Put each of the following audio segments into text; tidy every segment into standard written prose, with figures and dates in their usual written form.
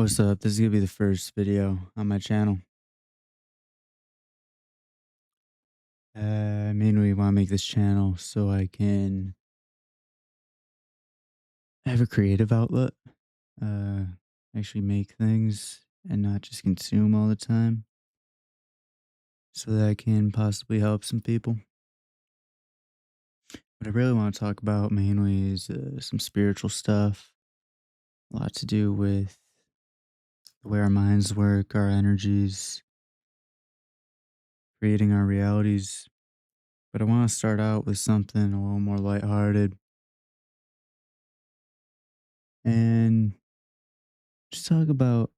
What's up? This is gonna be the first video on my channel. I mainly want to make this channel so I can have a creative outlet, uh, actually make things and not just consume all the time, so that I can possibly help some people. What I really want to talk about mainly is some spiritual stuff, a lot to do with the way our minds work, our energies, creating our realities. But I want to start out with something a little more lighthearted and just talk about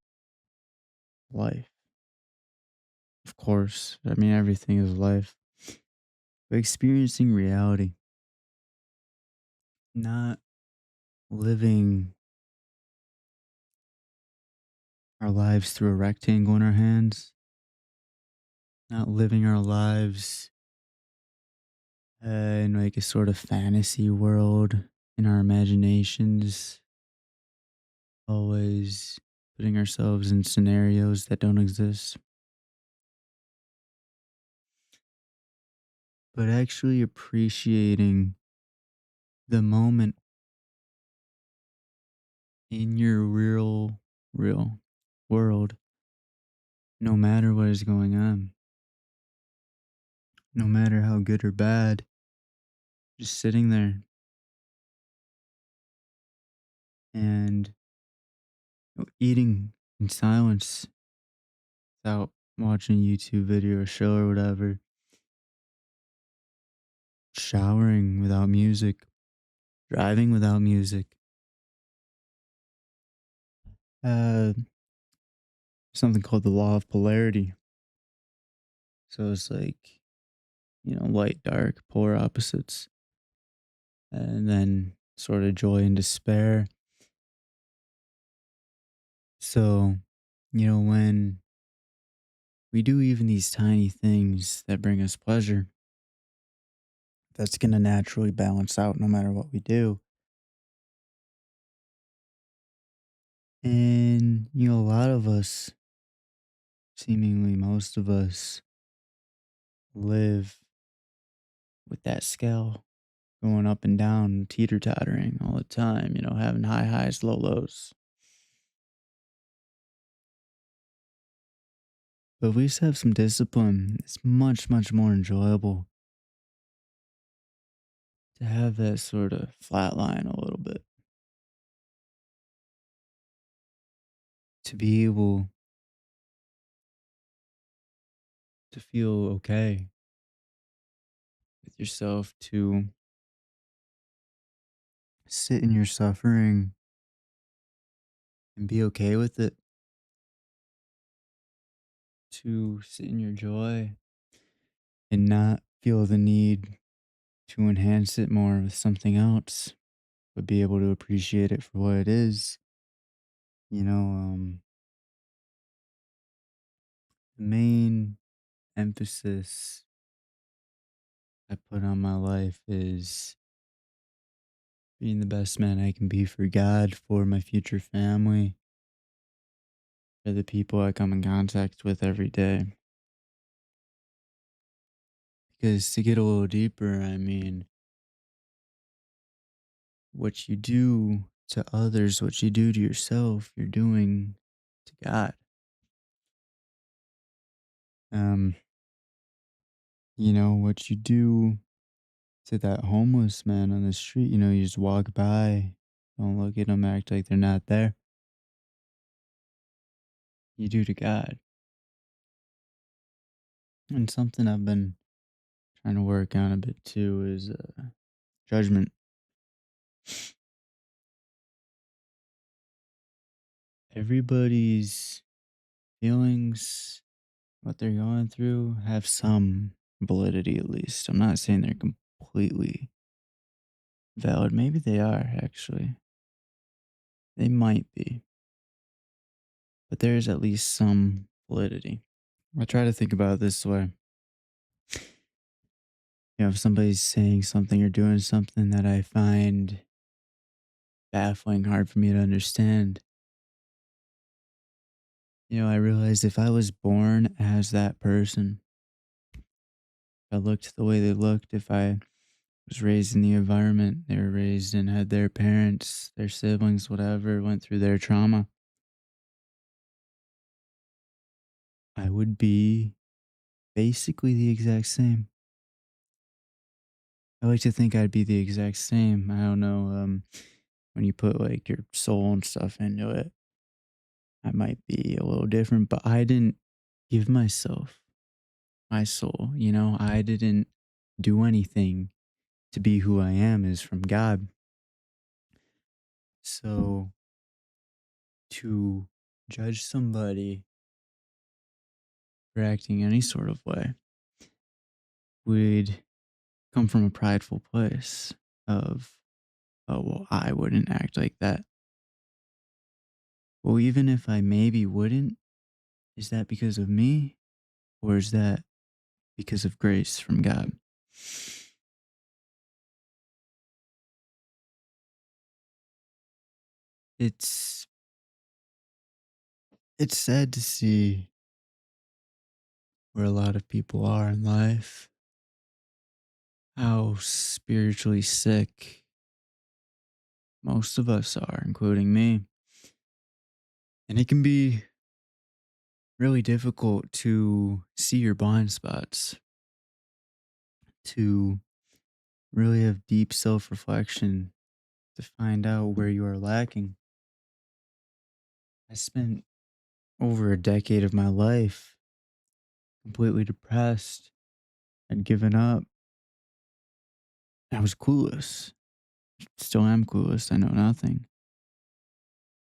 life. Of course, I mean, everything is life, but experiencing reality, not living our lives through a rectangle in our hands, not living our lives in like a sort of fantasy world in our imaginations, always putting ourselves in scenarios that don't exist, but actually appreciating the moment in your real world, no matter what is going on, no matter how good or bad, just sitting there and eating in silence without watching a YouTube video or show or whatever, showering without music, driving without music. Uh, Something called the law of polarity. So it's like, light, dark, polar opposites, and then sort of joy and despair. So, when we do even these tiny things that bring us pleasure, that's going to naturally balance out no matter what we do. And, a lot of us, seemingly most of us, live with that scale going up and down, teeter tottering all the time, having high highs, low lows. But if we just have some discipline, it's much, much more enjoyable to have that sort of flat line a little bit, to be able to feel okay with yourself, to sit in your suffering and be okay with it, to sit in your joy and not feel the need to enhance it more with something else, but be able to appreciate it for what it is. You know, the main emphasis I put on my life is being the best man I can be for God, for my future family, for the people I come in contact with every day. Because to get a little deeper, I mean, what you do to others, what you do to yourself, you're doing to God. Um, what you do to that homeless man on the street, you just walk by, don't look at them, act like they're not there. You do to God. And something I've been trying to work on a bit too is judgment. Everybody's feelings, what they're going through, have some validity at least. I'm not saying they're completely valid. Maybe they are, actually. They might be. But there's at least some validity. I try to think about it this way. If somebody's saying something or doing something that I find baffling, hard for me to understand, I realized if I was born as that person, if I looked the way they looked, if I was raised in the environment they were raised in, had their parents, their siblings, whatever, went through their trauma, I would be basically the exact same. I like to think I'd be the exact same. I don't know, when you put like your soul and stuff into it, I might be a little different, but I didn't give myself my soul, I didn't do anything to be who I am is from God. So to judge somebody for acting any sort of way would come from a prideful place of, oh, well, I wouldn't act like that. Well, even if I maybe wouldn't, is that because of me or is that because of grace from God? It's it's sad to see where a lot of people are in life, how spiritually sick most of us are, including me. And it can be really difficult to see your blind spots, to really have deep self reflection, to find out where you are lacking. I spent over a decade of my life completely depressed and given up. I was clueless. Still am clueless. I know nothing.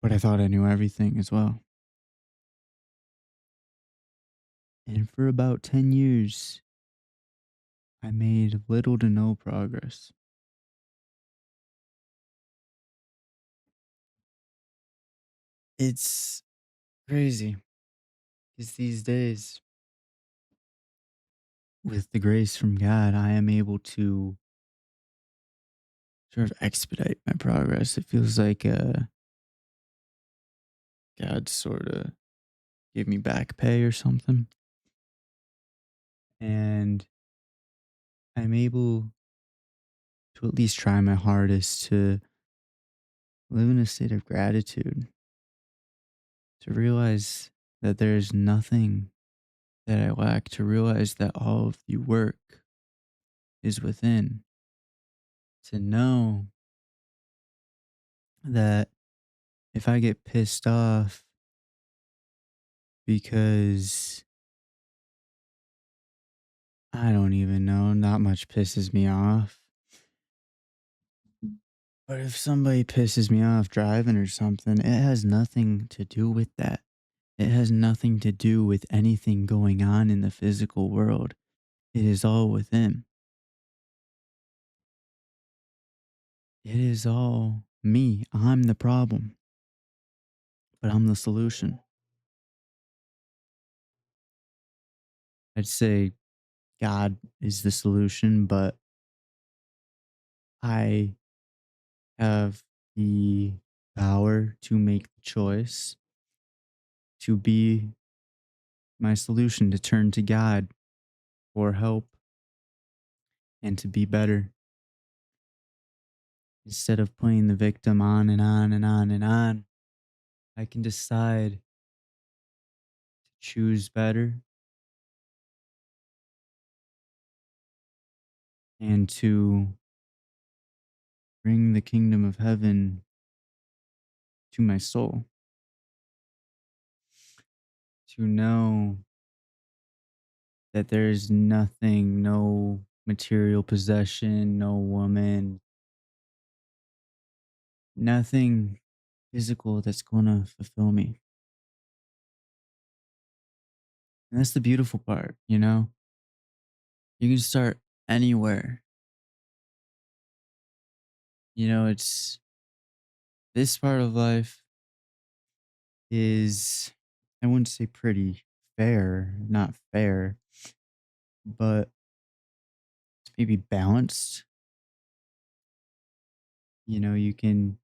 But I thought I knew everything as well. And for about 10 years, I made little to no progress. It's crazy because these days, with the grace from God, I am able to sort of expedite my progress. It feels like God sort of gave me back pay or something. And I'm able to at least try my hardest to live in a state of gratitude, to realize that there's nothing that I lack, to realize that all of the work is within, to know that if I get pissed off because I don't even know, not much pisses me off. But if somebody pisses me off driving or something, it has nothing to do with that. It has nothing to do with anything going on in the physical world. It is all within. It is all me. I'm the problem, but I'm the solution. I'd say God is the solution, but I have the power to make the choice to be my solution, to turn to God for help and to be better instead of playing the victim on and on and on and on. I can decide to choose better and to bring the kingdom of heaven to my soul, to know that there is nothing, no material possession, no woman, nothing physical that's going to fulfill me. And that's the beautiful part, you know? You can start anywhere. It's this part of life is, I wouldn't say pretty fair, not fair, but it's maybe balanced. You can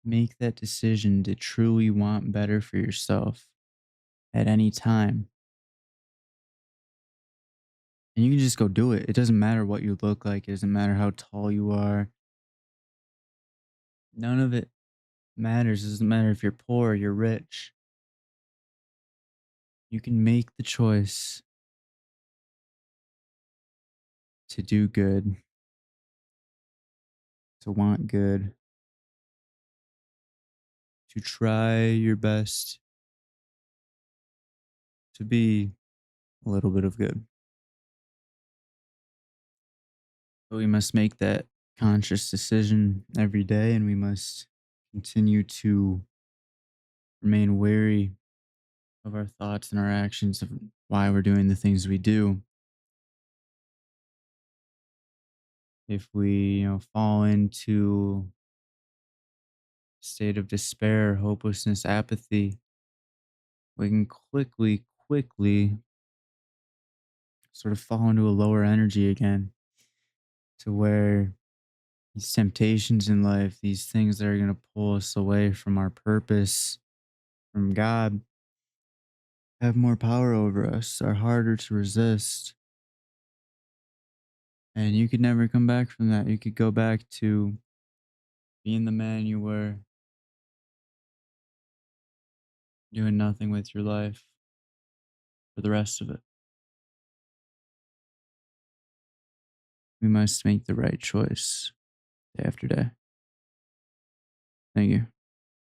make that decision to truly want better for yourself. at any time. And you can just go do it. It doesn't matter what you look like, it doesn't matter how tall you are. None of it matters. It doesn't matter if you're poor or you're rich. You can make the choice to do good, to want good, to try your best to be a little bit of good. But we must make that conscious decision every day, and we must continue to remain wary of our thoughts and our actions, of why we're doing the things we do. If we, fall into a state of despair, hopelessness, apathy, we can quickly sort of fall into a lower energy again, to where these temptations in life, these things that are going to pull us away from our purpose, from God, have more power over us, are harder to resist. And you could never come back from that. You could go back to being the man you were, doing nothing with your life for the rest of it. We must make the right choice day after day. Thank you.